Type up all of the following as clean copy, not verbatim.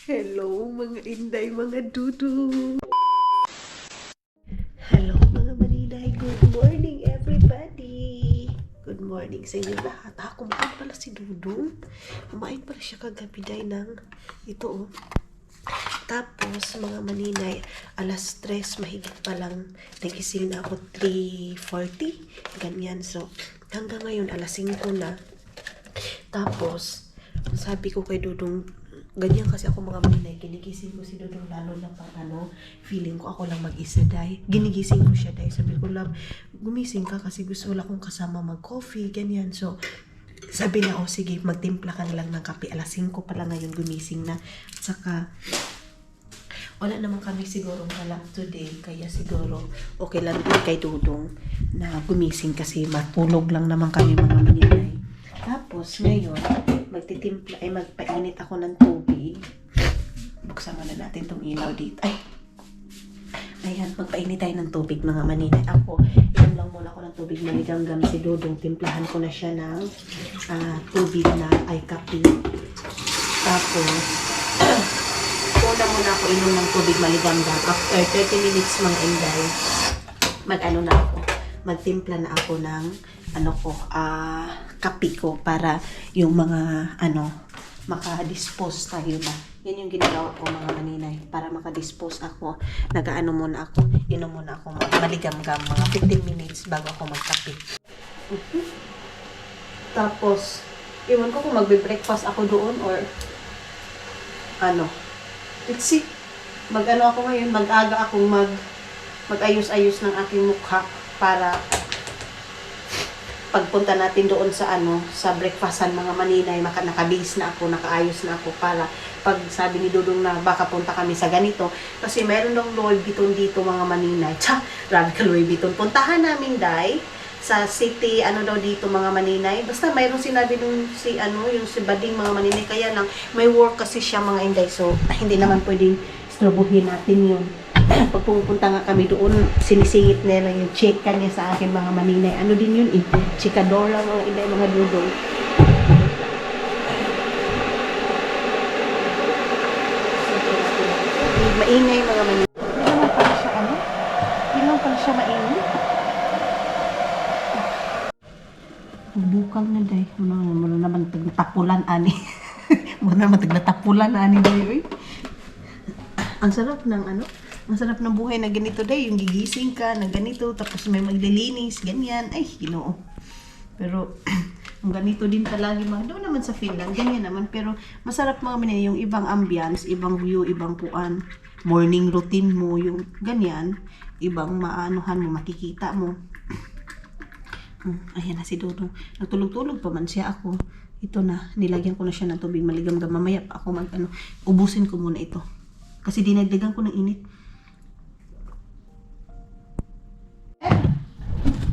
Hello mga inday, mga dudu. Hello mga maninay, good morning everybody. Good morning sa inyo lahat. Kumain pala si Dudong. Kumain pala siya kagabi day ng ito oh. Tapos mga maninay, alas 3 mahigit pa lang nagising na ako 3:40. Ganyan, so hanggang ngayon alas 5 na. Tapos sabi ko kay Dudong, ganyan kasi ako mga maninay, ginigising ko si Dudong lalo na pag feeling ko ako lang mag-isa day. Ginigising ko siya day. Sabi ko, love, gumising ka kasi gusto wala kong kasama mag-coffee, ganyan. So, sabi na, oh sige, magtimpla ka na lang ng kape. Alas 5 pa lang ngayon gumising na. At saka, wala naman kami siguro wala today. Kaya siguro, okay lang din kay Dudong na gumising kasi matulog lang naman kami mga maninay. Tapos, ngayon, magtitimpla, ay magpainit ako ng tubig. Buksan muna natin itong ilaw dito. Ay! Ayan, magpainit tayo ng tubig mga maninay. Ako, inom lang muna ako ng tubig maligamgam si Dudong. Timplahan ko na siya ng tubig na ay kape. Tapos, una muna ako inom ng tubig maligamgam. After 30 minutes mga inday, magtimpla na ako ng kape ko para yung mga makadispose tayo ba. Yan yung ginagawa ko mga maninay para makadispose ako. Inom muna ako maligamgam mga 15 minutes bago ako magkape. Tapos, iwan ko kung magbe-breakfast ako doon or let's see. Ako ngayon, mag-aga akong mag-ayos-ayos ng aking mukha para pagpunta natin doon sa breakfastan mga maninay, nakabihis na ako, nakaayos na ako para pag sabi ni Dudong na baka punta kami sa ganito. Kasi mayroon daw Louis Vuitton dito mga maninay. Grabe ka Louis Vuitton. Puntahan namin sa city, daw dito mga maninay. Basta mayroon sinabi nung yung si Bading mga maninay. Kaya lang, may work kasi siya mga inday. So, hindi naman pwedeng istrobuhin natin yun. Pag pupunta nga kami doon, sinisingit nila yung chika niya sa akin mga maninay. Ano din yun eh? Chikadora mga inday, mga Dudong. Maingay mga maninay. Hindi naman pala siya maingay. Bukal na day. Muna naman tapulan ani. Muna naman tapulan ani day. Ang sarap ng buhay na ganito day, yung gigising ka na ganito, tapos may maglilinis, ganyan, ay, Ginoo. Pero, ang ganito din palagi doon naman sa Finland, ganyan naman, pero masarap mga manay, yung ibang ambience, ibang view, ibang puan, morning routine mo, yung ganyan, ibang maanuhan mo, makikita mo. Ayan na si Dudong, nagtulog-tulog pa man siya ako. Ito na, nilagyan ko na siya ng tubig maligamgam, mamaya pa ako ubusin ko muna ito. Kasi dinagdagan ko ng init.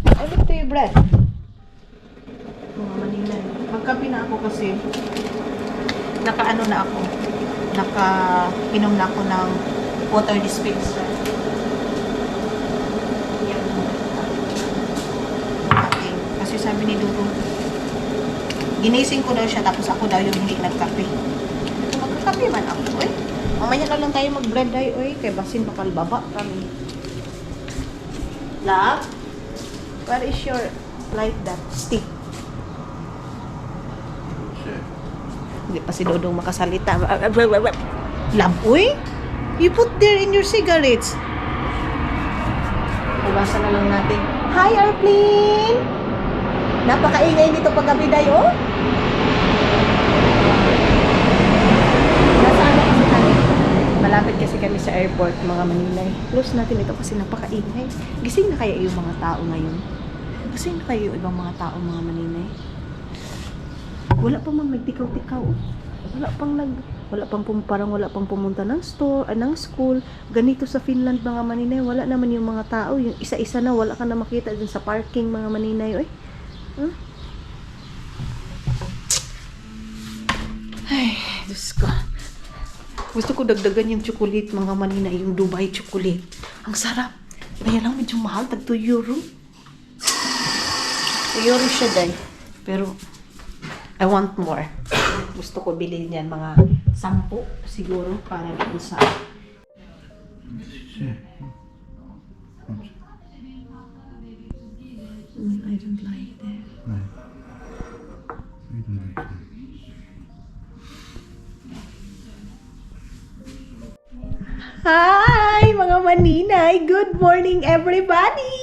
Ano ito yung bread? Mga maninay. Magkape na ako kasi nakainom na ako ng water dispenser. Yan. Kasi sabi ni Dudong, ginising ko daw siya tapos ako daw yung hindi nagkape. Magkakape man ako eh. Mamaya na lang tayo mag-bread tayo, oy. Kay basin bakal baba kami. Love? Where is your light that stick? Sure. Hindi pa si Dudong makasalita. Love, oy? You put there in your cigarettes. Pabasa na lang natin. Hi, airplane! Napakaingay nito paggabi tayo, oh. Malapit kasi kami sa airport, mga maninay. Close natin ito kasi napakaingay. Gising na kaya yung mga tao ngayon? Gising na kaya yung ibang mga tao, mga maninay? Wala pa mang nagtikaw-tikaw. Wala pang pumunta ng store, ng school. Ganito sa Finland, mga maninay. Wala naman yung mga tao. Yung isa-isa na, wala ka na makita dun sa parking, mga maninay. Huh? Ay, Diyos ko. Gusto ko dagdagan yung chocolate, mga maninay, yung Dubai chocolate. Ang sarap. Kaya lang medyo mahal, tag 2 euro. 2 euro siya day. Pero, I want more. Gusto ko bilhin yan mga 10 siguro para dito sa I don't like that. Nej. I don't like that. Hi mga maninay! Good morning everybody!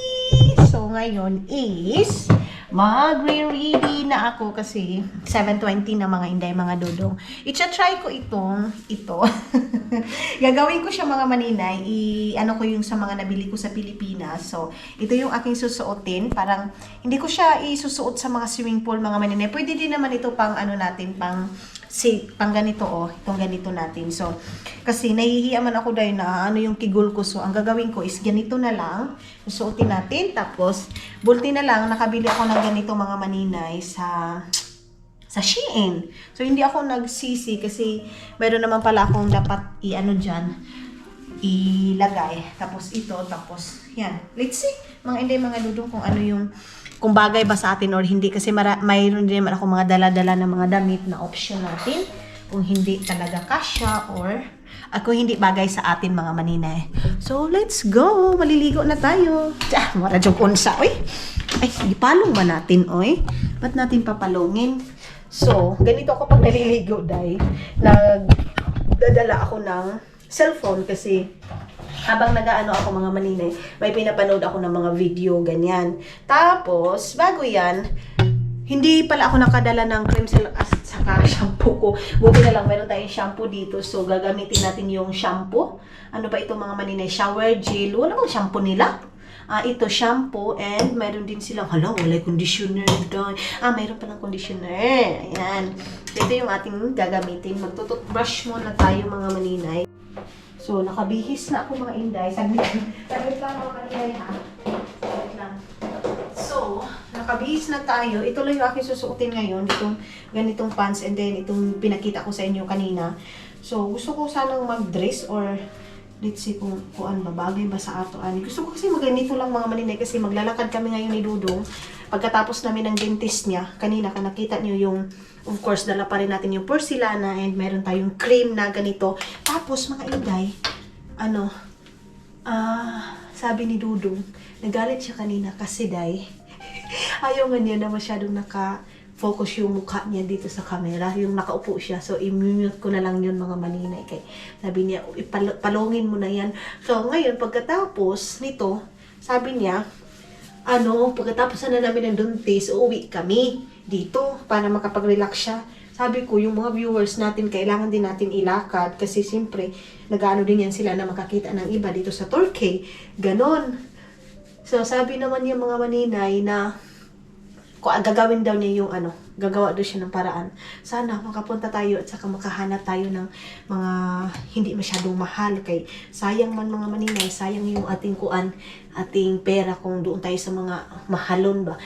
So ngayon is magre-ready na ako kasi 7:20 na mga inday mga dodong. I-try ko ito. Gagawin ko siya mga maninay. Ano ko yung sa mga nabili ko sa Pilipinas. So ito yung aking susuotin. Parang hindi ko siya isusuot sa mga swimming pool mga maninay. Pwede din naman ito pang ano natin, pang ganito itong ganito natin. So, kasi nahihiya man ako dahil na ano yung kigol ko. So, ang gagawin ko is ganito na lang. Susuotin natin. Tapos, bulti na lang, nakabili ako ng ganito mga maninay sa Shein. So, hindi ako nagsisi kasi mayroon naman pala akong dapat ilagay. Tapos ito, tapos yan. Let's see, mga inday, mga dudong kung ano yung kung bagay ba sa atin or hindi kasi mayroon din naman ako mga dala-dala ng mga damit na option natin kung hindi talaga kasya or kung hindi bagay sa atin mga maninay. So, let's go! Maliligo na tayo. Mara diyong unsa, oy. Ay, ipalong ba natin, oy? Ba't natin papalongin? So, ganito ako pag naliligo, day. Nagdadala ako ng cellphone kasi habang nag-aano ako mga maninay, may pinapanood ako ng mga video, ganyan. Tapos, bago yan, hindi pala ako nakadala ng cream at saka shampoo ko. Buti na lang, meron tayong shampoo dito. So, gagamitin natin yung shampoo. Ano ba ito mga maninay? Shower gel. Wala bang shampoo nila? Ito, shampoo. And meron din silang, walay conditioner doon. Meron palang conditioner. Ayan. So, ito yung ating gagamitin. Magtututbrush muna tayo mga maninay. So, nakabihis na ako mga inday. Saglit lang mga maninay ha. Saglit lang. So, nakabihis na tayo. Ito lang yung aking susuotin ngayon. Itong ganitong pants and then itong pinakita ko sa inyo kanina. So, gusto ko sanang mag-dress or let's see kung ano babagay ba sa atoan. Gusto ko kasi maganito lang mga maninay kasi maglalakad kami ngayon ni Dudong. Pagkatapos namin ng dentist niya, kanina nakita niyo yung, of course, dala pa rin natin yung porcelana and meron tayong cream na ganito. Tapos mga inday, sabi ni Dudong, nagalit siya kanina kasi day, ayaw nga niya na masyadong naka-focus yung mukha niya dito sa camera, yung nakaupo siya. So, i-mute ko na lang yun mga maninay. Kay, sabi niya, palongin mo na yan. So, ngayon, pagkatapos nito, sabi niya, pagkatapos na namin ng dentist, uuwi kami dito para makapag-relax siya. Sabi ko, yung mga viewers natin, kailangan din natin ilakad kasi siyempre, nag-ano din yan sila na makakita ng iba dito sa Turkey. Ganon. So, sabi naman niya mga maninay na kung gagawin daw niya yung gagawa daw siya ng paraan. Sana makapunta tayo at saka makahanap tayo ng mga hindi masyadong mahal. Kay sayang man mga maninay, sayang yung ating ating pera kung doon tayo sa mga mahalon ba.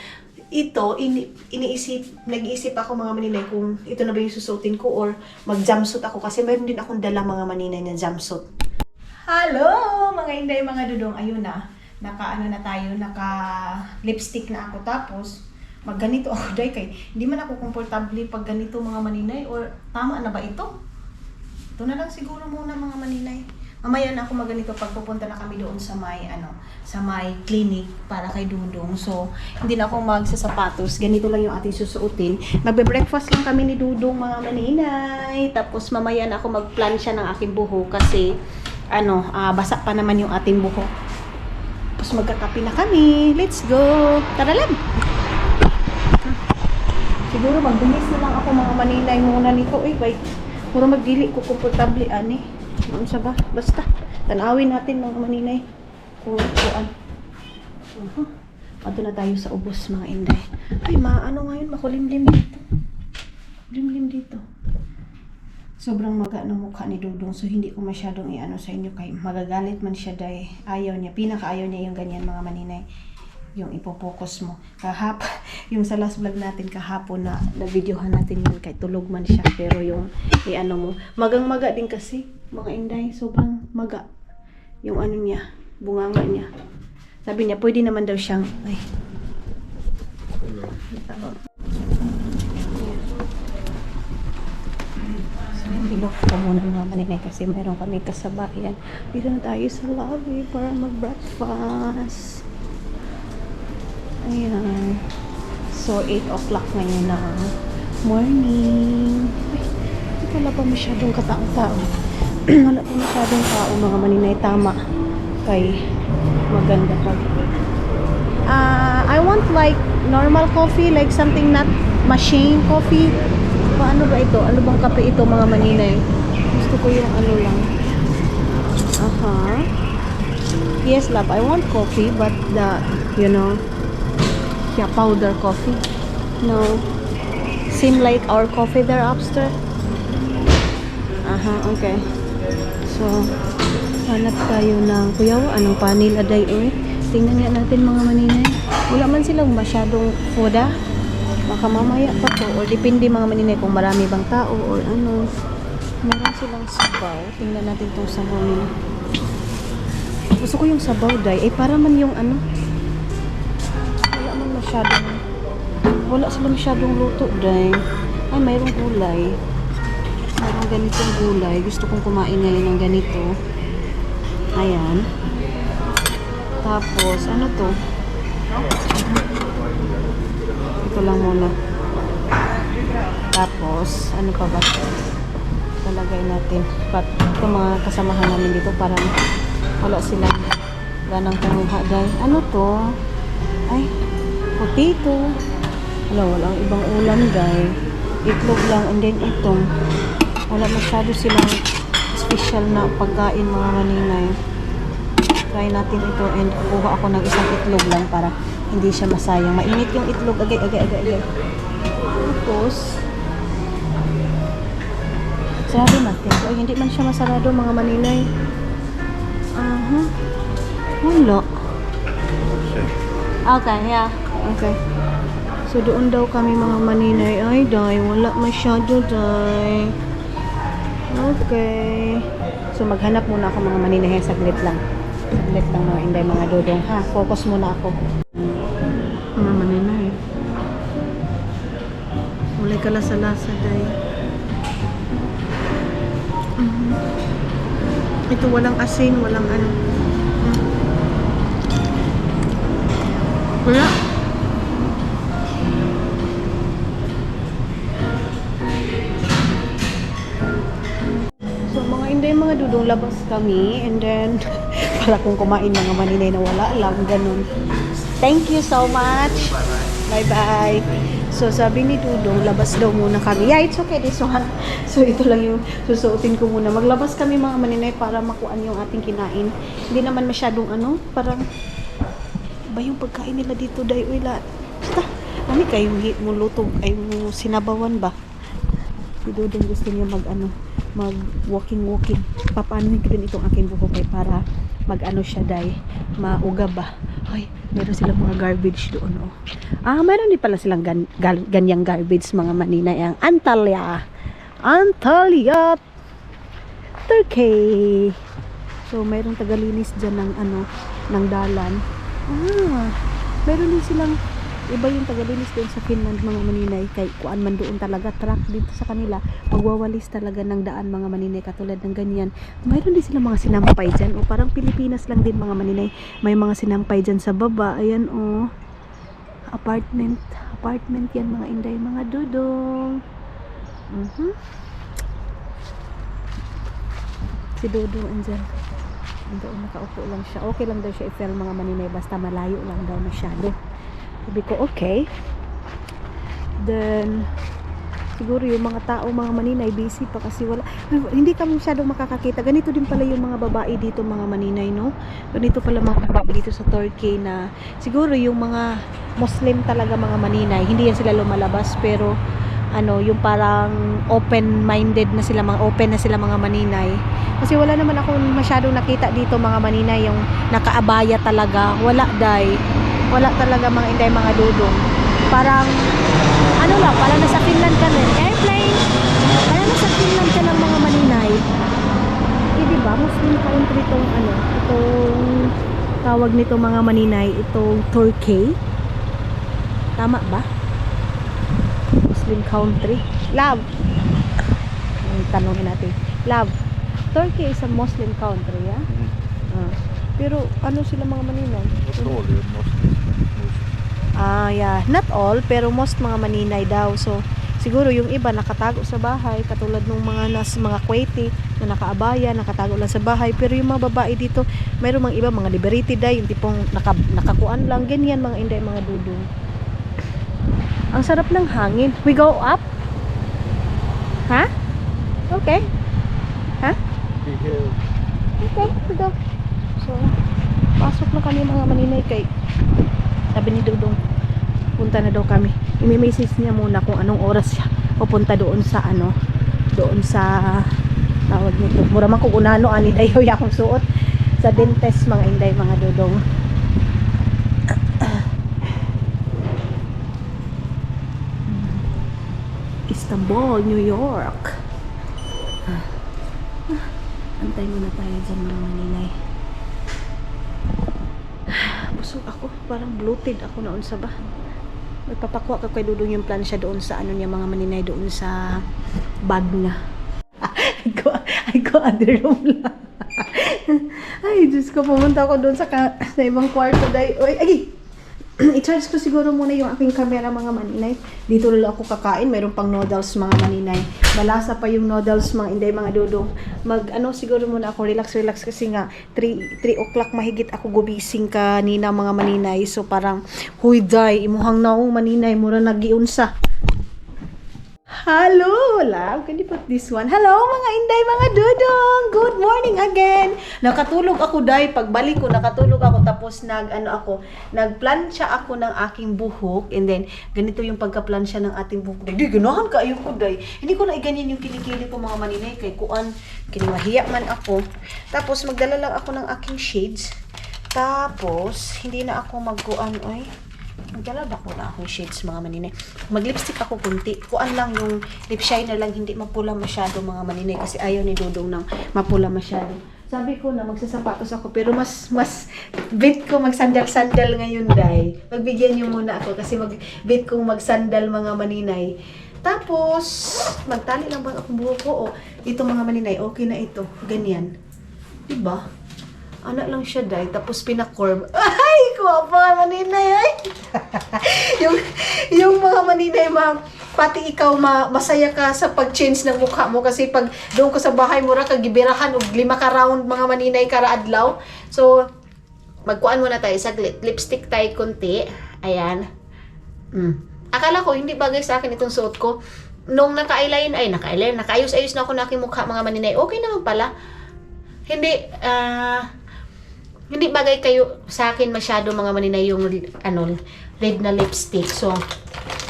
Ito, nag-iisip ako mga maninay kung ito na ba yung susuotin ko or mag-jumpsuit ako kasi mayroon din akong dala mga maninay na jumpsuit. Hello mga inday, mga dudong, ayun na. Naka-lipstick na ako tapos magganito ako day kay hindi man ako komportable pag ganito mga maninay or tama na ba ito? Ito na lang siguro muna mga maninay. Mamaya na ako magganito pag pupunta na kami doon sa may clinic para kay Dudong. So, hindi na ako magsasapatos. Ganito lang yung ating susuotin. Magbe-breakfast lang kami ni Dudong mga maninay. Tapos mamaya na ako mag-plansya ng aking buhok kasi basa pa naman yung ating buhok. Tapos magkakape na kami. Let's go! Tara lang! Siguro magbinis na lang ako mga maninay muna nito. Wait. Puro magdili ko komportable ano sa ba? Basta. Tanawin natin mga maninay. Kuan. Ato na tayo sa ubos mga inday. Ay, ngayon makulimlim dito. Limlim dito. Sobrang maga ng mukha ni Dudong. So, hindi ko masyadong sa inyo kay magagalit man siya dahil ayaw niya. Pinaka-ayaw niya yung ganyan mga maninay. Yung ipopokus mo. Yung sa last vlog natin kahapon na videohan natin yun kay tulog man siya. Pero yung mo, magang-maga din kasi mga inday. Sobrang maga. Yung niya, bunganga niya. Sabi niya, pwede naman daw siyang, Binok ko muna mga maninay kasi mayroon kami kasabayan. Dito na tayo sa lobby para mag-breakfast. Ayan. So, 8 o'clock ngayon na morning. Ay, wala pa masyadong katao-tao. Wala pa masyadong tao mga maninay. Tama. Kay maganda pag. I want like normal coffee, like something not machine coffee. Paano ba ito? Ano bang kape ito mga maninay? Gusto ko yung ano lang. Yes, love. I want coffee, but the, you know, yeah, powder coffee. No. Seem like our coffee there upstairs. Okay. So, hanap tayo ng kuyaw. Anong panil aday, oy? Tingnan nga natin mga maninay. Wala man silang masyadong foda. Baka mamaya pa po. Or depende mga maninay kung marami bang tao or ano. Meron silang sabaw. Tingnan natin itong sabaw nila. Gusto ko yung sabaw, day. Eh, para man yung ano. Wala man masyadong. Wala sila masyadong luto, day. Ay, mayroong gulay. Mayroong ganitong gulay. Gusto kong kumain ngayon ng ganito. Ayan. Tapos, ano to? Ito lang muna. Tapos, ano pa ba? Talagay natin. Ito mga kasamahan namin dito para wala silang ganang kumuha dahil. Ano to? Ay, potato. Walang ibang ulam dahil. Itlog lang and then itong wala masyado silang special na pagkain mga maninay. Try natin ito and kuha ako ng isang itlog lang para hindi siya masayang. Mainit yung itlog. Agay. Tapos, sarado natin. Ay, hindi man siya masarado mga maninay. Wala. Okay, yeah. Okay. So, doon daw kami mga maninay. Ay, day. Wala masyado, day. Okay. So, maghanap muna ako mga maninay. Saglit lang. Saglit lang mga inday, mga dodong. Ha, focus muna ako. Mga maninay. Mulay ka lasa-lasa, day. Ito walang asin, walang ano. Wala. So mga inday, mga dudong, labas kami and then para kung kumain mga maninay na wala lang, ganun. Thank you so much. Bye bye. So sabi ni Dudong, labas daw muna kami. Yeah, it's okay this one. So ito lang yung susuotin ko muna. Maglabas kami mga maninay para makuan yung ating kinain. Hindi naman masyadong ano, parang ba yung pagkain nila dito day wala. Basta, ano kayo mo luto ay mo sinabawan ba? Si Dudong gusto niya mag ano, mag walking. Papaanohin ko din itong aking buhok ay para mag ano siya day, mauga ba. Ay, meron silang mga garbage doon, oh. Meron din pala silang ganyang garbage mga maninay, ang Antalya, Turkey. So, mayroong tagalinis dyan ng ano, ng dalan. Meron din silang iba yung tagalinis doon sa Finland mga maninay. Kay kuan man doon talaga, truck dito sa kanila, magwawalis talaga ng daan mga maninay, katulad ng ganyan. Mayroon din silang mga sinampay dyan, o parang Pilipinas lang din mga maninay, may mga sinampay dyan sa baba. Ayan, o, apartment yan mga inday, mga dudong. Si Dudong andyan, doon nakaupo lang siya. Okay lang daw siya i-film mga maninay, basta malayo lang daw masyado. Sabi ko, okay. Then, siguro yung mga tao, mga maninay, busy pa kasi wala. Hindi kami masyadong makakakita. Ganito din pala yung mga babae dito, mga maninay, no? Ganito pala mga babae dito sa Turkey na, siguro yung mga Muslim talaga mga maninay. Hindi yan sila lumalabas, pero, ano, yung parang open-minded na sila, mga open na sila mga maninay. Kasi wala naman ako masyadong nakita dito, mga maninay, yung nakaabaya talaga. Wala talaga mga inday, mga dudong. Parang, ano lang, parang nasa Finland ka rin. Airplane! Parang nasa Finland ka lang mga maninay. Diba? Muslim country itong, ano, itong tawag nito mga maninay, itong Turkey. Tama ba? Muslim country. Love! tanongin natin. Love, Turkey is a Muslim country, yeah? Pero ano sila mga Maninay? Not all, they're Muslims. Most. Yeah, not all, pero most mga Maninay daw. So, siguro yung iba nakatago sa bahay, katulad ng mga Kuwaiti na nakaabaya, nakatago lang sa bahay. Pero yung mga babae dito, mayroong mga iba, mga liberated day, yung tipong nakakuan lang, ganyan mga inday, mga dudong. Ang sarap ng hangin. We go up? Ha? Okay. Ha? Yeah. Okay, we go. So, pasok na kami mga Maninay kay sabi ni Dudong, punta na daw kami. I-message niya muna kung anong oras siya pupunta doon sa tawag nito. Mura man kung unano ani dayo ya akong suot sa dentist mga inday mga Dudong. Istanbul, New York. Antay muna tayo dyan mga Maninay. Busog ako, parang bloated ako noon sa ba. Magpapakuha ka kay Dudong yung plan siya doon sa niya mga Maninay, doon sa bag niya. I go other room lang. Ay, Diyos ko, pumunta ako doon sa ibang kwarto dahil, ay, i-charge ko siguro muna yung aking camera mga Maninay. Dito lang ako kakain, mayroon pang noodles mga Maninay. Balasa pa yung noodles mga inday mga Dudong. Siguro muna ako, relax kasi nga 3 o'clock mahigit ako gubising kanina mga Maninay. So parang, huy day, imuhang naong Maninay, mura nagiunsa. Hello, love. Can you put this one? Hello, mga inday, mga Dudong. Good morning again. Nakatulog ako, day. Pagbalik ko, nakatulog ako. Tapos, nagplansya ako ng aking buhok. And then, ganito yung pagkaplansya ng ating buhok. Di, ganahan ka. Ayun ko, day. Hindi ko na iganyan yung kilikili ko, mga Maninay. Kay kuan, kinimahiya man ako. Tapos, magdala lang ako ng aking shades. Tapos, hindi na ako magkuan, oy. Magdala ba ko na akong shades mga Maninay? Mag-lipstick ako kunti. Kuan lang yung lip shiner lang, hindi mapula masyado mga Maninay kasi ayaw ni Dudong ng mapula masyado. Sabi ko na magsasapatos ako pero mas bit ko magsandal-sandal ngayon day. Magbigyan niyo muna ako kasi bit kong magsandal mga Maninay. Tapos magtali lang bang akong buhok ko? Ito mga Maninay, okay na ito. Ganyan. Diba? Anak lang siya day, tapos pinakorm. Ay, kuwapa Maninay ay. yung mga Maninay, pati ikaw masaya ka sa pag-change ng mukha mo kasi pag doon ko sa bahay mo ra kagibirahan og 5 ka round mga Maninay kara adlaw. So magkuan muna tayo saglit. Lipstick tayo konti. Ayan. Akala ko hindi bagay sa akin itong suot ko. Nung naka-eyeliner, nakaayos-ayos na ako na aking mukha mga Maninay. Okay naman pala. Hindi bagay kayo sa akin masyado mga Maninay yung red na lipstick. So,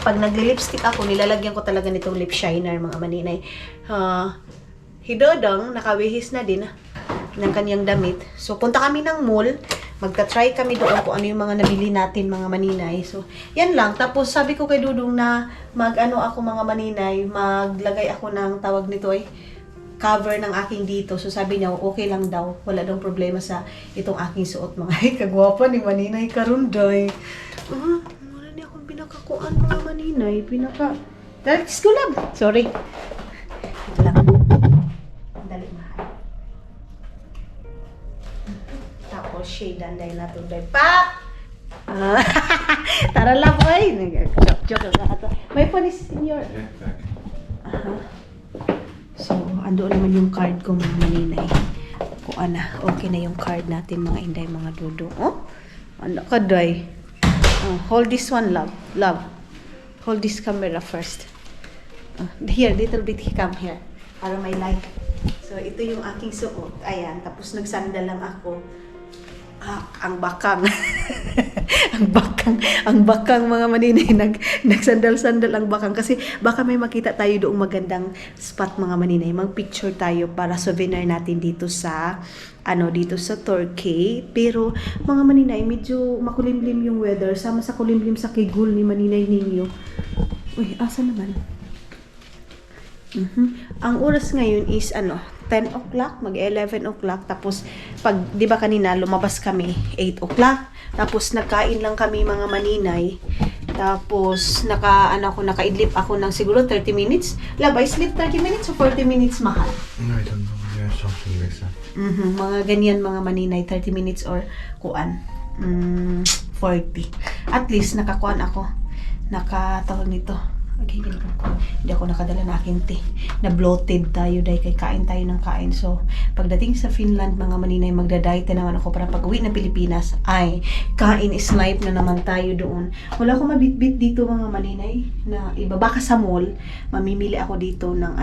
pag nagli-lipstick ako, nilalagyan ko talaga nitong lip shiner mga Maninay. Hidodong, nakawihis na din ng kanyang damit. So, punta kami ng mall. Magta-try kami doon kung ano yung mga nabili natin mga Maninay. So, yan lang. Tapos, sabi ko kay Dudong na ako mga Maninay, maglagay ako ng tawag nito cover ng aking dito. So sabi niya, okay lang daw. Wala daw problema sa itong aking suot. Mga kagwapa ni Maninay karunday. Wala niya akong pinakakuan mga Maninay. Dahil ko lang. Sorry. Ito lang. Dali mahal. Tapos shade and dahil natin dahil pa! Tara lang po ay. Joke. May panis in your... So, ando naman yung card ko mga Maninay. Kuan na, okay na yung card natin mga inday, mga Dudong. Ano ka day? Hold this one, love. Hold this camera first. Here, little bit come here. Para may light. So, ito yung aking suot. Ayan, tapos nagsandal lang ako. Ang bakang. ang bakang mga Maninay, nagsandal-sandal ang bakang kasi baka may makita tayo doong magandang spot mga Maninay, mag-picture tayo para souvenir natin dito sa Turkey. Pero mga Maninay, medyo makulimlim yung weather, sama sa kulimlim sa kigul ni Maninay ninyo. Uy, asa naman? Ang oras ngayon is 10 o'clock, mag-11 o'clock. Tapos, di ba kanina, lumabas kami, 8 o'clock. Tapos, nagkain lang kami mga Maninay. Tapos, nakaidlip ako ng siguro 30 minutes. Love, I sleep 30 minutes o 40 minutes, mahal? No, I don't know. Yeah, something like that. Mga ganyan, mga maninay, 30 minutes or kuan, 40. At least, nakakuan ako. Nakatawag nito. Okay, hindi ako nakadala na aking tea. Na-bloated tayo dahil kay kain tayo ng kain. So, pagdating sa Finland, mga maninay, magda-diet na naman ako para pag-uwi ng Pilipinas, ay kain is life na naman tayo doon. Wala akong mabitbit dito, mga maninay, na iba. Baka sa mall, mamimili ako dito ng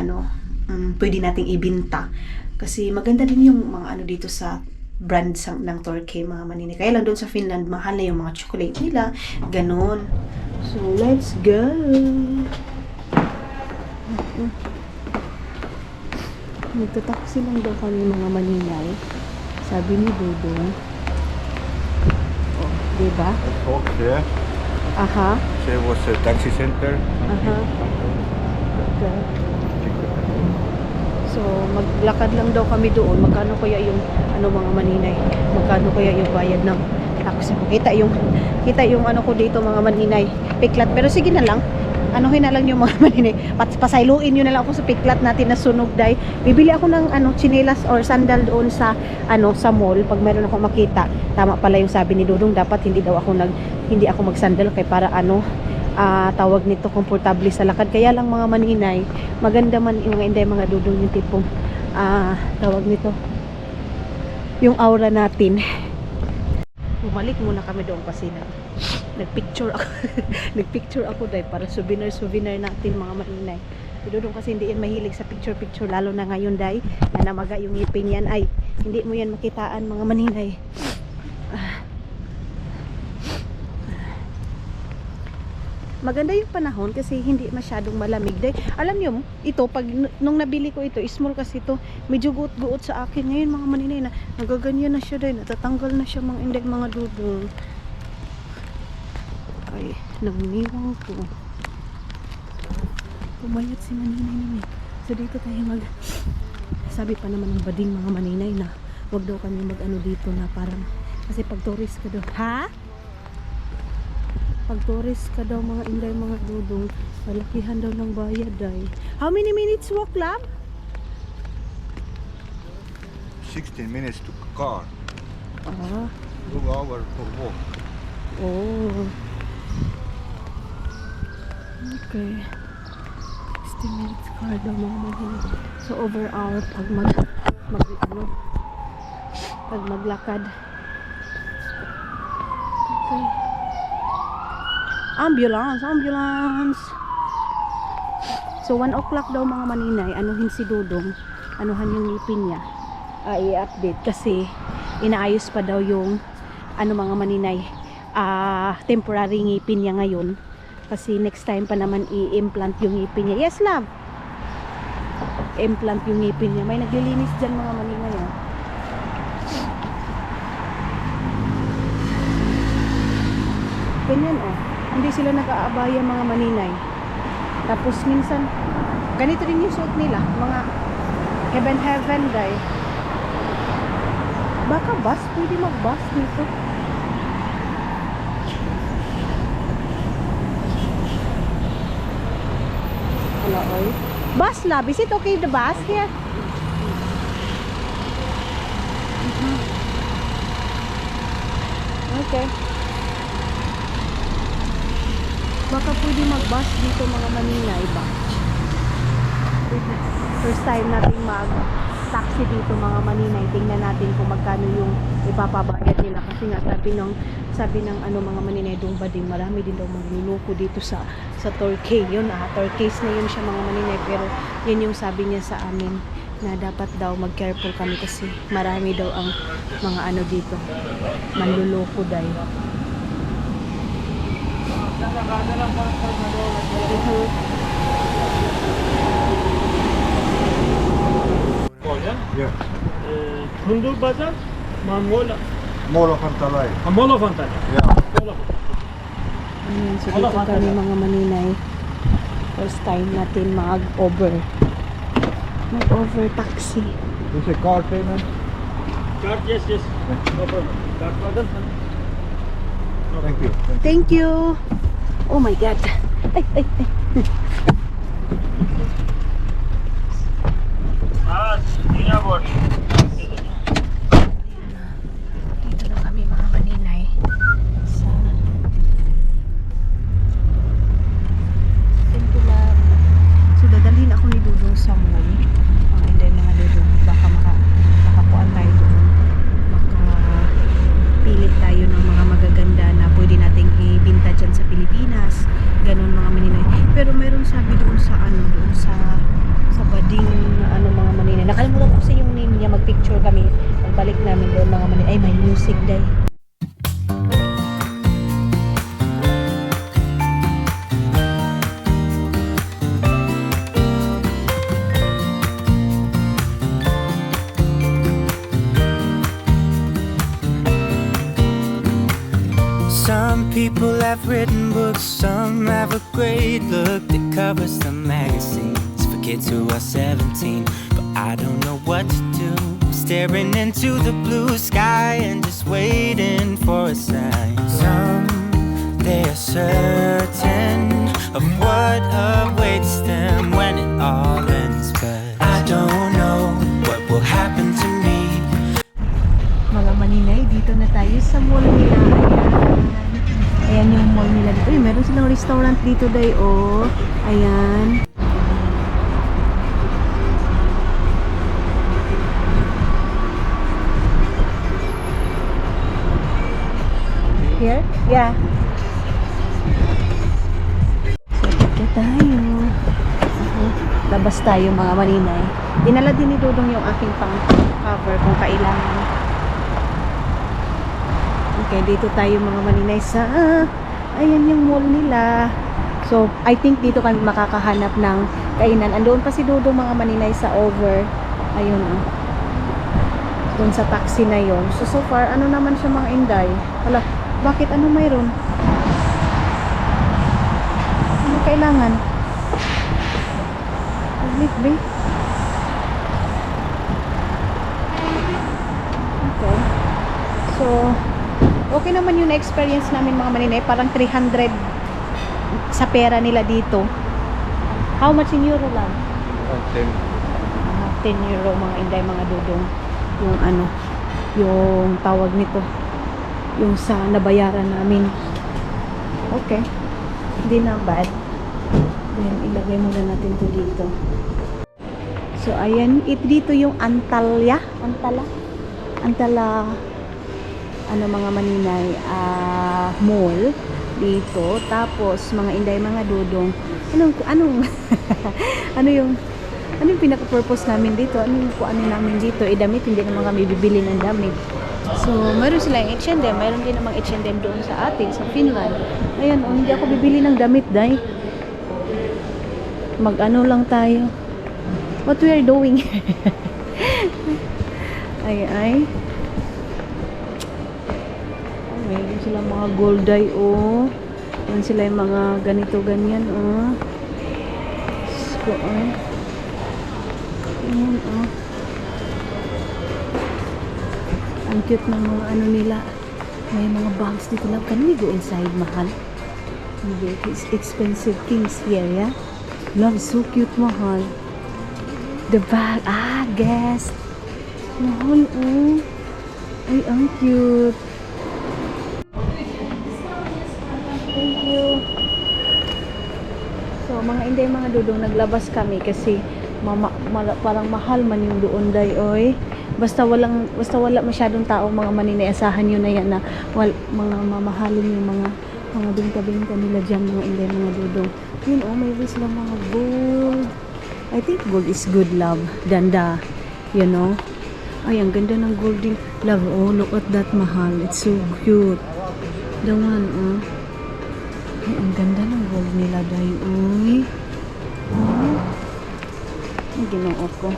pwede nating ibinta. Kasi maganda din yung mga dito sa brand ng Turkey, mga maninay. Kaya lang doon sa Finland, mahal na yung mga chocolate nila. Ganon. So, let's go! Nagtataksi lang daw kami, mga maninay. Sabi ni Dudong. Oh, diba? I talked there. Aha. There was a taxi center. Aha. Okay. So, maglakad lang daw kami doon. Magkano kaya yung, mga maninay? Magkano kaya yung bayad ng taxi? Kita yung ko dito, mga maninay. Piklat. Pero sige na lang. Anuhin na lang yung mga maninay. Pasayluin nyo na lang ako sa piklat natin na sunog day. Bibili ako ng chinelas or sandal doon sa sa mall pag meron ako makita. Tama pala yung sabi ni Dudong, dapat hindi ako magsandal kay para tawag nito, komportable sa lakad. Kaya lang, mga maninay, maganda man yung mga Inday, mga Dudong, yung tipong tawag nito, yung aura natin. Bumalik muna kami doon kasi nagpicture ako. Nagpicture ako dahil para souvenir natin, mga maninay. Dudong kasi hindi yan mahilig sa picture, lalo na ngayon dahil na namaga yung ngipin yan, ay hindi mo yan makitaan, mga maninay. Maganda yung panahon kasi hindi masyadong malamig. Dahil, alam nyo, ito, nung nabili ko ito, small kasi ito, medyo guot-guot sa akin. Ngayon, mga maninay, nagaganyan na siya dahil, natatanggal na siya, mga Inday, mga Dudong. Ay, nangiwang ko. Pumayat si maninay namin. So, dito tayo sabi pa naman ng bading, mga maninay, na wag daw kami dito na parang, kasi pag tourist ka daw, ha? Pag tourist ka daw, mga Inday, mga Dudong, malakihan daw ng bayad ay. How many minutes walk, lab? 16 minutes to car. 2 hours for walk. Oh. Okay. 16 minutes car daw, mga maninay. So, over hour pag maglakad. Okay. Ambulance. So 1 o'clock daw, mga maninay, anuhin si Dudong, anuhan yung ngipin niya, i-update kasi inaayos pa daw yung mga maninay, temporary ngipin niya ngayon kasi next time pa naman i-implant yung ngipin niya. Yes, love, implant yung ngipin niya. May naglilinis dyan, mga maninay. Ganyan, hindi sila nag-aabaya, mga maninay. Tapos minsan ganito rin yung suot nila, mga heaven day. Baka bus, pwede mag-bus dito. Wala, oy. Bus, lab, is it okay the bus here? Okay. Baka pwede mag-bus dito, mga maninay ba? First time natin mag-taxi dito, mga maninay. Tingnan natin kung magkano yung ipapabayad nila. Kasi nga sabi ng mga maninay doong bading, marami din daw magluluko dito sa Turkey. Yun, Turkeys na yun siya, mga maninay. Pero yun yung sabi niya sa amin, na dapat daw mag-careful kami kasi marami daw ang mga dito, manluloko dahil. Yeah. Kundur Bazar, Mongola. Mall of Antalya. Mall of Antalya. Yeah. So dito kami, mga maninay. First time natin mag-over taxi. Is a car payment? Card, yes. No problem. Card, pardon. Thank you. Thank you. Oh my God. Ay, ay, ay. Ah, Dinabot. Dito na kami mga maninay. Sa Temple Lab. So dadalhin ako ni Dudong sa mall. And then mga Dudong, baka makakuan tayo doon. Pili tayo ng mga magaganda na pwede nating ibinta dyan sa Pilipinas. Ganon mga maninay. Pero meron sabi doon sa doon sa bading mga maninay. Nakalimutan ko kasi yung name niya, magpicture kami. Pagbalik namin doon mga maninay. Ay, may music day. Some people have written books, some have a great look that covers the magazines for kids who are 17. But I don't know what to do, staring into the blue sky and just waiting for a sign. Some, they are certain of what awaits them when it all ends, but I don't know what will happen to me. Mga maninay, dito na tayo sa mall nila. Ayan yung mall nila dito. Uy, meron silang restaurant dito, day. Oh, ayan. Here? Yeah. So, dito tayo. Labas tayo mga maninay. Dinala din ni Dudong yung aking pang-cover kung kailangan. Okay, dito tayo mga maninay sa ayan yung mall nila. So, I think dito kami makakahanap ng kainan. Andoon pa si Dudong mga maninay sa over. Ayun doon sa taxi na yon. So far, ano naman siya mga inday? Hala, bakit ano mayroon? Ano kailangan? Aglit ba? Okay. So, okay naman yung experience namin mga maninay. Parang 300 sa pera nila dito. How much in euro lang? 10 euro mga inday, mga Dudong. Yung yung tawag nito. Yung sa nabayaran namin. Okay. Hindi na bad. Then, ilagay muna natin to dito. So, ayan. Dito yung Antala. Mga maninay mall dito. Tapos mga inday, mga Dudong, anong yung pinaka-purpose namin dito? Ano yung kuanin namin dito? Damit, hindi naman kami bibili ng damit. So meron silang H&M, meron din namang H&M doon sa atin sa Finland. Ayan, hindi ako bibili ng damit, day. Lang tayo. What we are doing. ay mayroon silang mga gold dye, oh. Yan sila yung mga ganito, ganyan, oh. So, Yan, oh. Ang cute ng mga nila. May mga bags dito lang. Can we go inside, mahal? It's expensive things here, yeah? Love, so cute, mahal. The bag, guest. Mahal, oh. Ay, ang cute. Thank you. So, mga inday, mga Dudong, naglabas kami kasi parang mahal man yung doon, day, oy. Basta wala masyadong tao, mga maninay, asahan nyo na yan na mga mamahalin yung mga binta-binta nila dyan, mga inday, mga Dudong. Yun, oh, may wish lang mga gold. I think gold is good, love. Danda, you know. Ay, ang ganda ng gold din. Love, oh, look at that, mahal. It's so cute. The one, oh. Ay, ang ganda ng gold nila, day, uy. Oh. Ay, ginoo ko.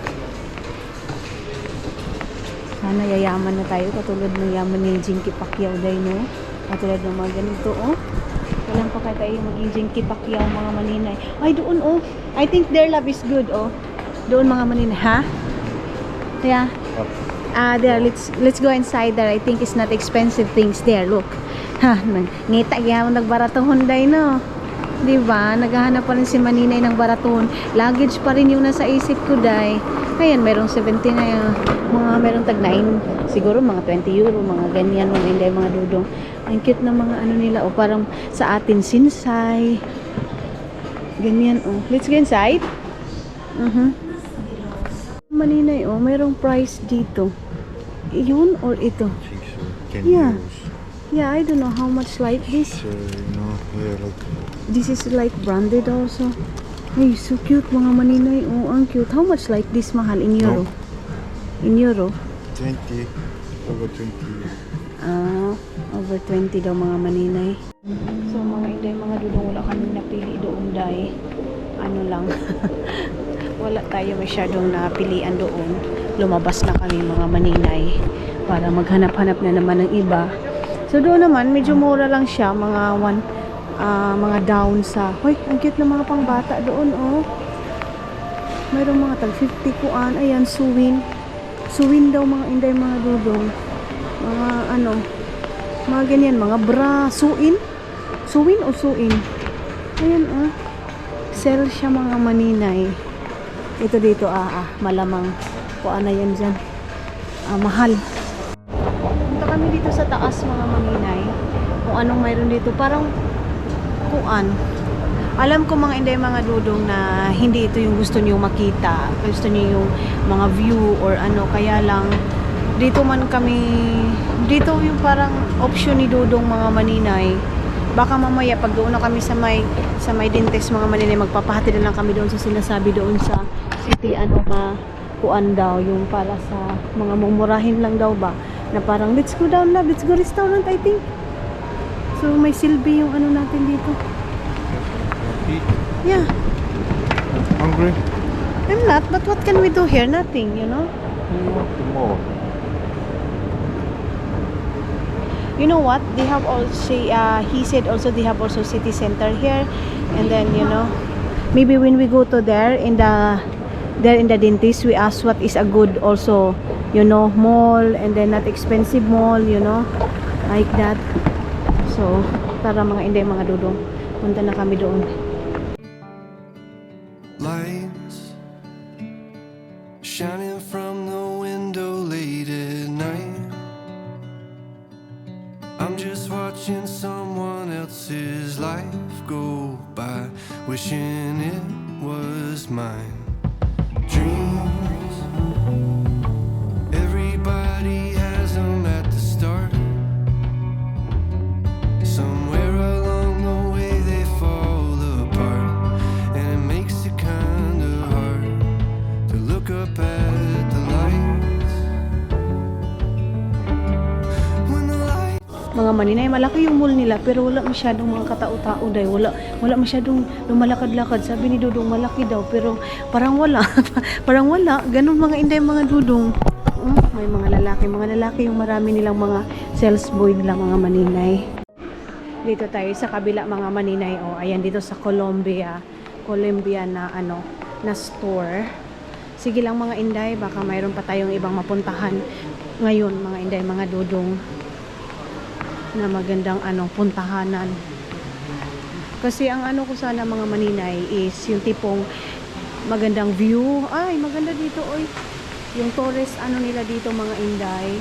Sana yayaman na tayo, katulad ng yaman ni Jinky Pacquiao, day, no? Katulad ng mga ganito, oh. Kailan pa kaya tayo maging Jinky Pacquiao, mga maninay. Ay, doon, oh. I think their love is good, oh. Doon, mga maninay, ha? Yeah. There, let's go inside there. I think it's not expensive things there. Look. Ha, ngita gyapon nagbarato Hyundai, no. Diba? Naghahanap pa rin si Maninay ng baraton. Luggage pa rin yung nasa isip ko, day. Ayan, merong 70 na yung merong tag 9. Siguro mga 20 euro, mga ganyan, mga hindi, mga dudong. Ang cute na mga ano nila. O parang sa atin, sinsay. Ganyan, oh. Let's go inside. Maninay, oh. Merong price dito. Yun or ito? I think so. 10 Yeah. euros. Yeah, I don't know how much like this. So, yeah, like This is like branded also. Ay, so cute mga Maninay. Oh, ang cute. How much like this mahal in euro? No. In euro? 20, over 20. Ah, over 20 daw mga Maninay. So mga inday, mga dudong, wala kaming napili doon dahil ano lang. Wala tayo masyadong napilian doon. Lumabas na kami mga Maninay para maghanap-hanap na naman ng iba. So doon naman, medyo mura lang siya, mga mga down sa, hoy, ang cute na mga pangbata doon, oh. Mayroong mga tag 50 kuan, ayan, suwin. Suwin daw mga inday, mga dudong. Mga ano, mga ganyan, mga bra, suin? Suwin o suin? Ayan, ah. Sell siya mga Maninay. Ito dito, malamang. Kuan na yan dyan. Mahal. Punta kami dito sa taas mga Maninay. Kung anong mayroon dito. Parang kuan. Alam ko mga inday, mga dudong, na hindi ito yung gusto niyo makita. Gusto niyo yung mga view or ano. Kaya lang, dito man kami, dito yung parang option ni dudong mga Maninay. Baka mamaya pag doon na kami sa may dentist mga Maninay, magpapahati na lang kami doon sa sinasabi doon sa city, ano kuan daw, yung para sa mga mumurahin lang daw ba, na parang let's go down love, let's go restaurant, I think. So may silbi yung ano natin dito. Eat. Yeah, Hungry? I'm not, but what can we do here? Nothing, you know. Tomorrow. You know what? They have also, he said also they have also city center here, and then you know, maybe when we go to there in the dentist, we ask what is a good also, you know, mall, and then not expensive mall, you know, like that. So, tara mga inday, mga dudong, punta na kami doon. Lights shining from the window late at night. I'm just watching someone else's life go by, wishing it was mine. Dreams, everybody has them at the start. Somewhere along the way they fall apart, and it makes it kind of hard to look up at the lights. When the light Mga Maninay, malaki yung mall nila pero wala masyadong mga katao-tao day. Wala masyadong lumalakad-lakad. Sabi ni Dudong malaki daw pero parang wala. Parang wala. Ganun mga inday, mga Dudong. May mga lalaki yung marami nilang mga sales boy nila mga Maninay. Dito tayo sa kabila mga Maninay. Oh, ayan dito sa Colombia na na store. Sige lang mga inday, baka mayroon pa tayong ibang mapuntahan ngayon mga inday, mga Dudong, na magandang puntahanan. Kasi ang ko sana mga Maninay is yung tipong magandang view. Ay, maganda dito oy. Yung Torres nila dito mga inday.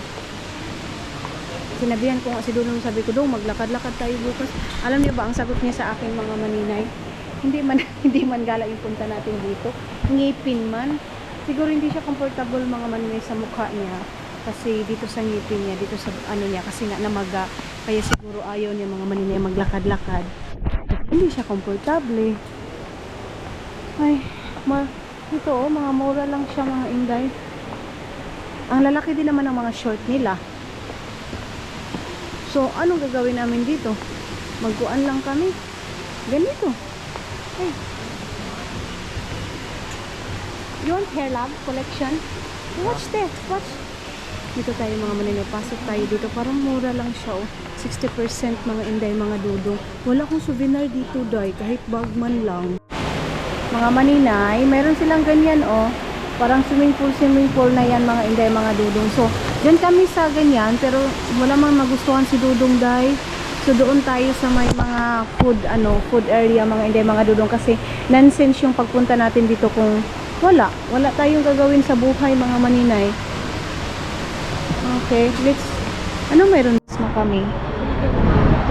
Sinabihan ko nga si Dudong, sabi ko, Dong, maglakad-lakad tayo bukas. Alam niyo ba ang sagot niya sa akin mga Maninay? Hindi man gala yung punta natin dito. Ngipin man. Siguro hindi siya comfortable mga Maninay sa mukha niya. Kasi dito sa ngipin niya, dito sa niya, kasi nga namaga. Kaya siguro ayaw niya mga Maninay maglakad-lakad. Hindi siya komportable. Ay, ito mga mura lang siya mga inday. Ang lalaki din naman ng mga short nila. So, anong gagawin namin dito? Magkuan lang kami. Ganito. Hey. You want hair lab collection? Watch this. Watch. Dito tayo mga Maninay, pasok tayo dito, parang mura lang siya 60% mga inday, mga Dudong. Wala akong souvenir dito day, kahit bag man lang. Mga Maninay, meron silang ganyan parang swimming pool na yan mga inday, mga Dudong. So dyan kami sa ganyan, pero wala mang magustuhan si Dudong day. So doon tayo sa may mga food area mga Inday, mga dudong, kasi nonsense yung pagpunta natin dito kung wala tayong gagawin sa buhay mga maninay. Okay, meron na kami.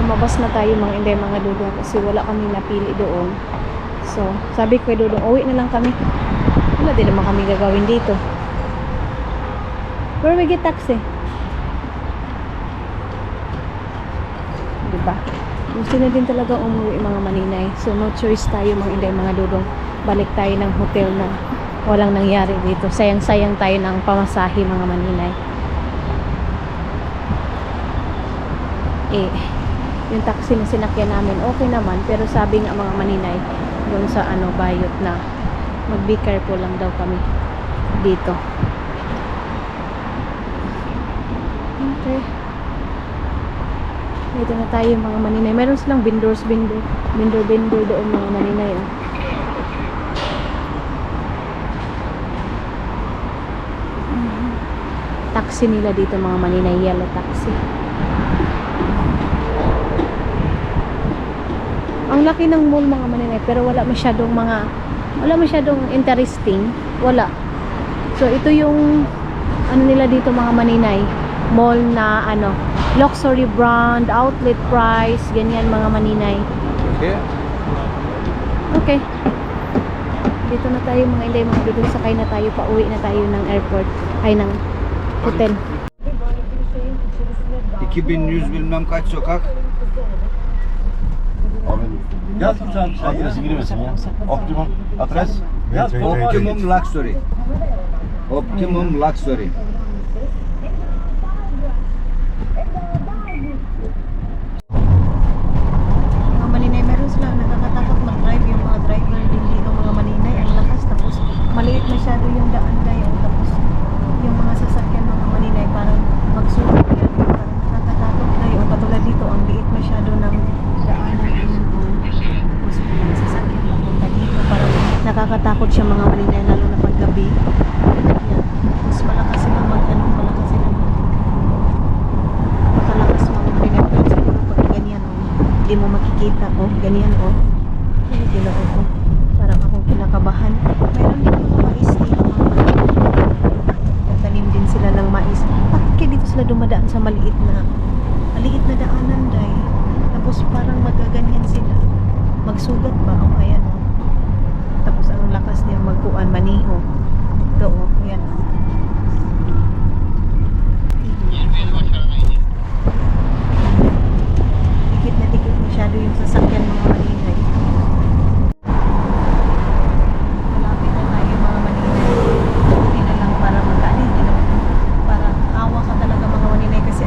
Lumabas na tayo mga Inday, mga dudong, kasi wala kami napili doon. So, sabi ko kay Dudong, uwi na lang kami. Wala din naman kami gagawin dito. Where we get taxi? Diba? Gusto na din talaga umuwi mga maninay. So, no choice tayo mga Inday, mga dudong. Balik tayo ng hotel na walang nangyari dito. Sayang-sayang tayo ng pamasahe mga maninay. Yung taxi na sinakyan namin, okay naman. Pero sabi nga mga maninay, doon sa bayot na mag-be careful lang daw kami dito. Okay. Dito na tayo mga maninay. Meron silang vendor doon mga maninay. Taxi nila dito mga maninay, yellow taxi. Ang laki ng mall mga maninay, pero wala masyadong interesting. Wala. So ito yung nila dito mga maninay, mall na luxury brand, outlet price, ganyan mga maninay. Okay. Dito na tayo mga Inday, mga dudong, sakay na tayo, pauwi na tayo ng airport, ay ng hotel. 2100 bilmem kaç sokak. Yaz lütfen adresi girmesin ya. Optimum adres. Optimum Luxury. Optimum Luxury. Mga maninay, meron sila nakakatakot mag-drive, yung mga driver din dito mga maninay, ang lakas, tapos maliit masyado yung daan ngayon, tapos yung mga sasakyan mga maninay parang magsulot yan, parang nakakatakot ngayon. Katulad dito, ang liit masyado ng daanan yun, tapos yung sasakyan papunta dito, parang nakakatakot siya mga maninay, lalo na paggabi. Yan. Tapos malakas silang malakas silang makalakas mga maninay, pero siguro pag ganyan, hindi mo makikita, ganyan, hindi ginoo ko, parang akong kinakabahan. Meron din mga mais dito mga maninay, natanim din sila ng mais. Bakit kaya dito sila dumadaan sa maliit na daanan, day? Tapos parang magaganyan sila, magsugat ba? Ayan, tapos ang lakas niya magkuan, maniho. Ito, ayan. Dikit na dikit masyado yung sasakyan mga maninay. Malapit na tayo mga maninay. Hindi na lang para magkaanin. Parang awa ka talaga mga maninay, kasi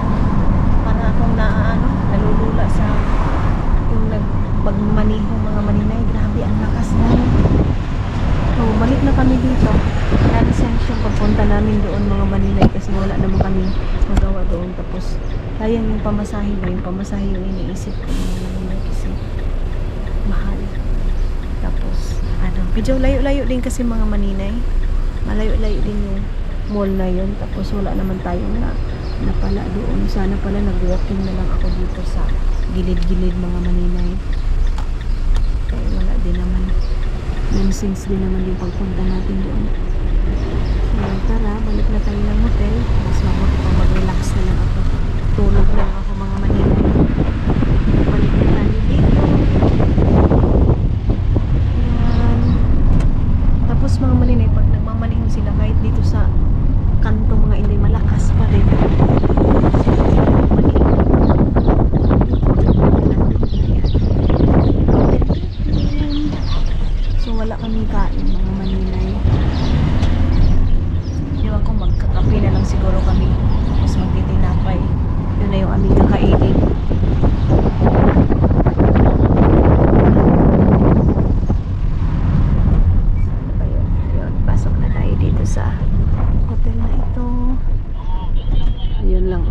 para akong nalulula sa yung pagmaniho mga maninay. Grabe ang lakas na. So, balik na kami dito. Nonsense yung pagpunta namin doon mga maninay, kasi wala naman kami magawa doon. Tapos sayang yung pamasahe ba, yung pamasahe yung iniisip ko mga maninay, kasi mahal. Tapos medyo layo-layo din kasi mga maninay, malayo-layo din yung mall na yun. Tapos wala naman tayong napala doon. Sana pala nag-walking na lang ako dito sa gilid-gilid mga maninay. Kaya wala din naman, nonsense din naman yung pagpunta natin doon. So, tara, balik na tayo ng hotel. Mas mabuti pa mag-relax na lang ako. Tulog lang ako mga maninay. Balik na tayo dito. Ayan. Tapos mga maninay, pag nagmamaniho sila, kahit dito sa kanto mga Inday, malakas pa rin. So wala kaming kain mga maninay. Iwan ko, magkakape na lang siguro kami, tapos magtitinapay. Yun na yung aming kakainin. Ano ba yun? Yun, pasok na tayo dito sa hotel na ito. Yun lang,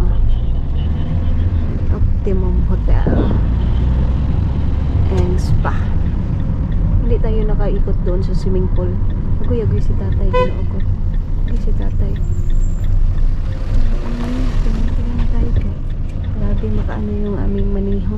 Optimum Hotel and Spa. Hindi tayo nakaikot doon sa swimming pool. Agoy si tatay, ginoo ko. Si tatay. Tingnan tayo kay. Grabe, makaano yung aming maniho.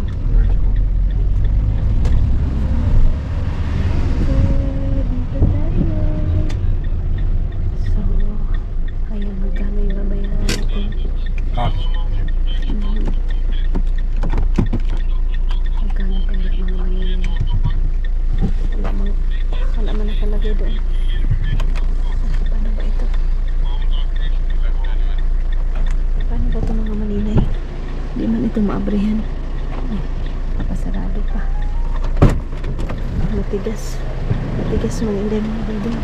ito maabrehan. Ay, napasarado pa. Matigas. Matigas mga inday mga dudong.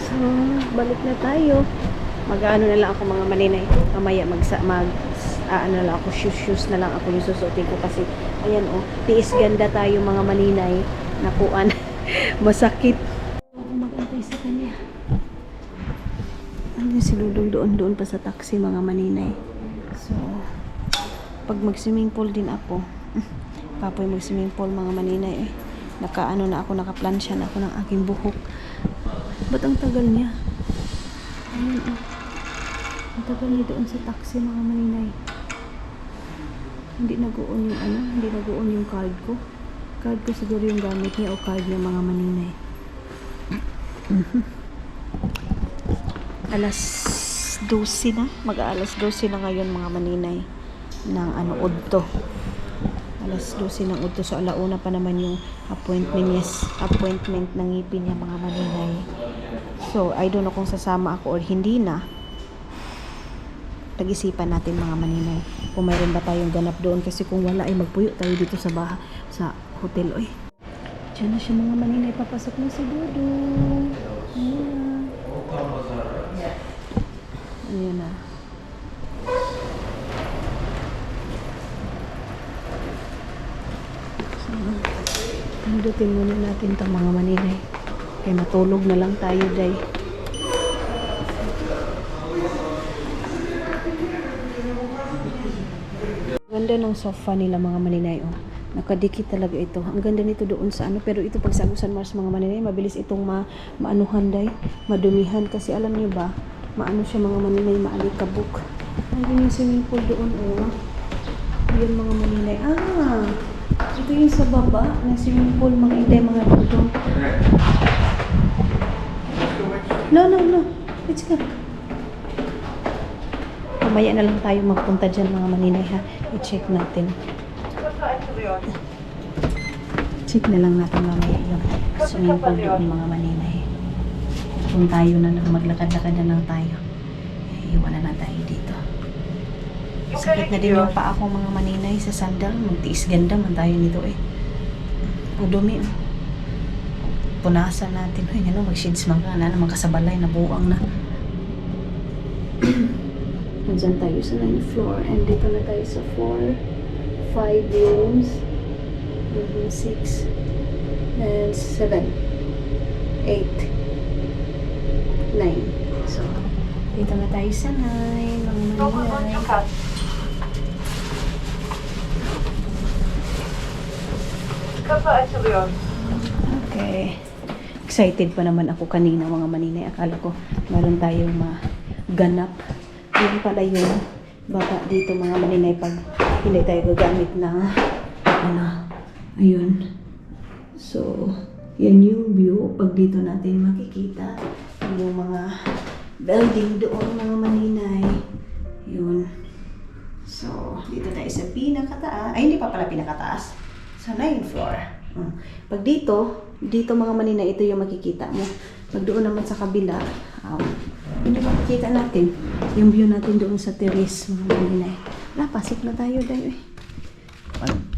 So, balik na tayo. Mag-ano na lang ako mga maninay. Mamaya ano na lang ako, shoes na lang ako yung susuotin ko kasi ayan oh, tiis ganda tayo mga maninay. Nakuan. Masakit. Mag-antay sa kanya. Ano si Dudong doon pa sa taxi mga maninay. So, pag mag-swimming pool din ako. Papoy mag-swimming pool mga maninay eh. Nakaano na ako, nakaplansya na ako ng aking buhok. Ba't ang tagal niya? Ayun oh. Ang tagal niya doon sa taxi mga maninay. Hindi nag-uon yung hindi nag-uon yung card ko. Card ko siguro yung gamit niya o card niya mga maninay. Alas 12 na. Mag-aalas 12 na ngayon mga maninay ng udto. Alas 12 ng udto. So alauna pa naman yung appointment ng ngipin niya mga maninay. So I don't know kung sasama ako or hindi na. Pag-isipan natin mga maninay kung mayroon ba tayong ganap doon kasi kung wala ay magpuyo tayo dito sa hotel. Oy, diyan na siya mga maninay. Papasok na si Dudong. Ayan na. So, pindutin muna natin itong mga maninay kaya matulog na lang tayo day. Ganda ng sofa nila mga maninay oh. Nakadikit talaga ito. Ang ganda nito doon sa pero ito pag sa Agusan Mars mga maninay, mabilis itong maanuhan day, madumihan kasi alam niyo ba, maano siya mga maninay, maalikabok. Ayun yung swimming pool doon oh. Yan mga maninay. Ito yung sa baba ng swimming pool mga inday mga dudong. No. Let's go. Mamaya na lang tayo magpunta dyan mga maninay ha. I-check natin. Check na lang natin mamaya yung swimming pool doon mga maninay. Kung tayo na lang, maglakad-lakad na lang tayo. Iwan na tayo dito. Sakit na din yung paa ko mga maninay sa sandal. Magtiis ganda man tayo nito eh. Ang dumi oh. Punasan natin. Ay, mag-shades mga na naman kasabalay, nabuang na. Nandyan tayo sa 9th floor and dito na tayo sa 4, 5 rooms, 6 and 7, 8, 9. So, dito na tayo sa 9, mga maninay. Okay. Excited pa naman ako kanina mga maninay. Akala ko meron tayong maganap. Yan pala yung baba dito mga maninay pag hindi tayo gagamit ng ayun. So, yan yung view. Pag dito natin makikita yung mga building doon mga maninay. Yun. So, dito tayo sa pinakataas. Ay, hindi pa pala pinakataas. Sa 9th floor. Pag dito mga maninay, ito yung makikita mo. Pag doon naman sa kabila, hindi makikita natin yung view natin doon sa terrace mga maninay. Pasok na tayo tayo eh.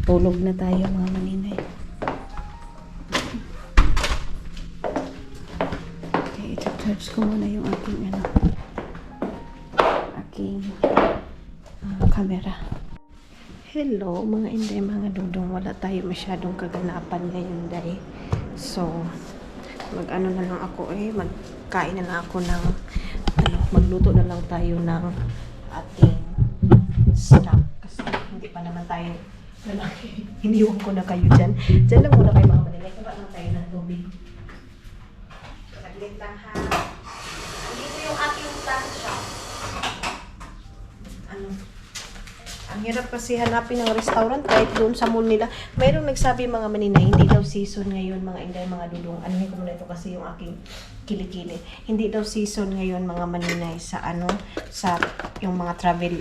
Tulog na tayo mga maninay. Okay, i-charge ko muna yung aking camera. Hello mga inday, mga dudong. Wala tayo masyadong kaganapan ngayon day. So, mag-ano na lang ako magkain na lang ako ng magluto na lang tayo ng ating snack kasi hindi pa naman tayo hiniwan ko na kayo dyan lang muna kayo mga manilay. Kuha lang tayo ng tubig. Saglit lang ha. Andito yung ating plancha. Ang hirap kasi hanapin ng restaurant kahit doon sa mall nila. Mayroong nagsabi mga maninay, hindi daw season ngayon mga inday, mga dudong. Anuhin ko muna ito kasi yung aking kilikili. Hindi daw season ngayon mga maninay sa sa yung mga travel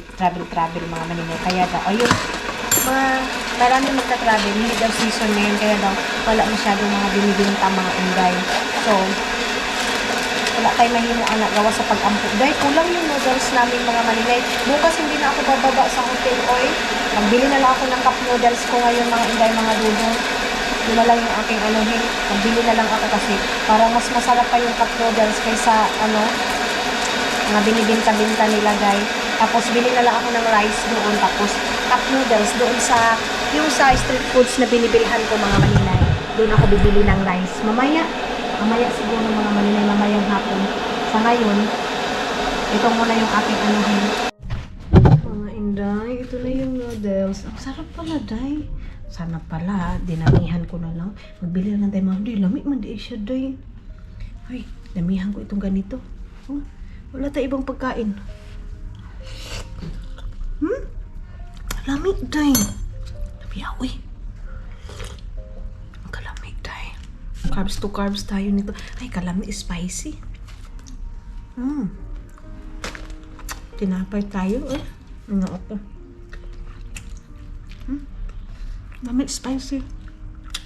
mga maninay. Kaya daw, ayun, marami magta-travel, hindi daw season ngayon, kaya daw wala masyadong mga binibinta mga Inday. So, wala tayo mahimo anak gawa sa pag-ampok. Dahil kulang yung noodles namin mga Maninay. Bukas hindi na ako bababa sa hotel oil. Magbili na lang ako ng cup noodles ko ngayon mga Inday, mga dudong. Yun na lang yung aking anuhin. Magbili na lang ako kasi parang mas masarap pa yung cup noodles kaysa mga binibinta-binta nila guys. Tapos bili na lang ako ng rice doon. Tapos cup noodles doon sa yung sa street foods na binibilhan ko mga Maninay. Doon ako bibili ng rice. Mamaya siguro mga Maninay, mamayang hapon. Sa ngayon, ito muna yung aking anuhin. Mga Inday, ito na yung noodles. Ang sarap pala, Day. Sana pala, dinamihan ko na lang. Magbili na lang tayo mga Day. Lamig man di siya, Day. Ay, damihan ko itong ganito. Oh, wala tayo ibang pagkain. Lamig, Day. Nabiyaw, Ang kalamig, Day. Carbs to carbs tayo nito. Ay, kalamig, spicy. Tinapay tayo, Ano ako? Lamig, spicy.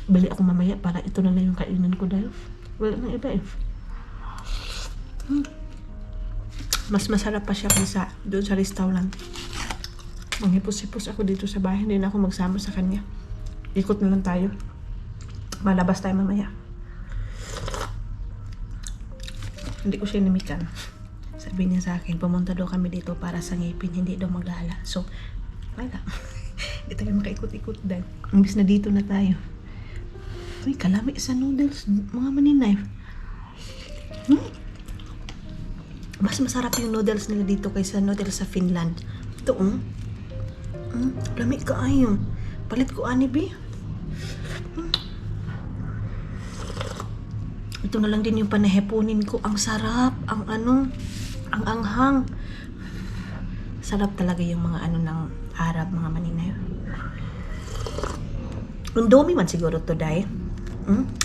Bili ako mamaya para ito na lang yung kainan ko dahil wala nang iba Mas masarap pa siya kaysa doon sa restaurant. Manghipos-hipos ako dito sa bahay. Hindi na ako magsama sa kanya. Ikot na lang tayo. Malabas tayo mamaya. Hindi ko siya nimikan. Sabi niya sa akin, pumunta daw kami dito para sa ngipin. Hindi daw maglala. So, wala. Hindi tayo makaikot-ikot dahil. Imbis na dito na tayo. Uy, kalami sa noodles. Mga Maninay. Mas masarap yung noodles nila dito kaysa noodles sa Finland. Ito, lamig ka ayo. Palit ko ani, B. Ito na lang din yung panaheponin ko. Ang sarap. Ang anghang. Sarap talaga yung mga ng Arab, mga Maninay. Undomi man siguro to, Day.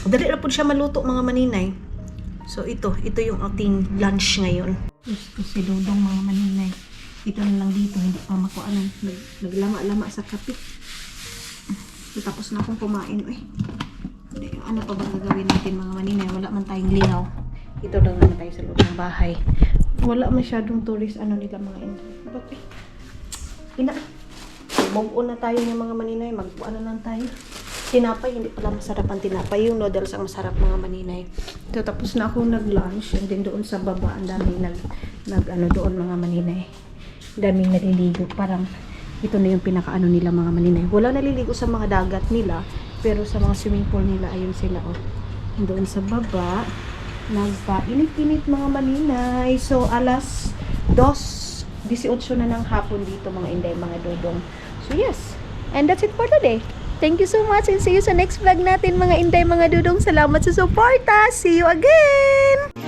Dali na po siya maluto, mga Maninay. So, ito yung ating lunch ngayon. Gusto si Dudong, mga Maninay. Ito na lang dito, hindi pa makuanan. Naglama-lama sa kape. So, tapos na akong kumain. Ano pa ba gagawin natin, mga Maninay? Wala man tayong lingaw. Ito lang naman tayo sa loob ng bahay. Wala masyadong tourist nila mga Inday. Move on na tayo ng mga Maninay. Ano lang tayo. Tinapay, hindi pala masarap ang tinapay. Yung noodles ang masarap, mga Maninay. So, tapos na ako nag-lunch. And then doon sa baba, ang daming doon, mga Maninay. Daming naliligo. Parang ito na yung pinakaano nila, mga Maninay. Wala naliligo sa mga dagat nila. Pero sa mga swimming pool nila, ayun sila, Doon sa baba, nagpa-init-init, mga Maninay. So, alas 2:18 na ng hapon dito, mga Inday, mga Dudong. So, yes. And that's it for today. Thank you so much and see you sa next vlog natin, mga Inday, mga Dudong. Salamat sa suporta. See you again!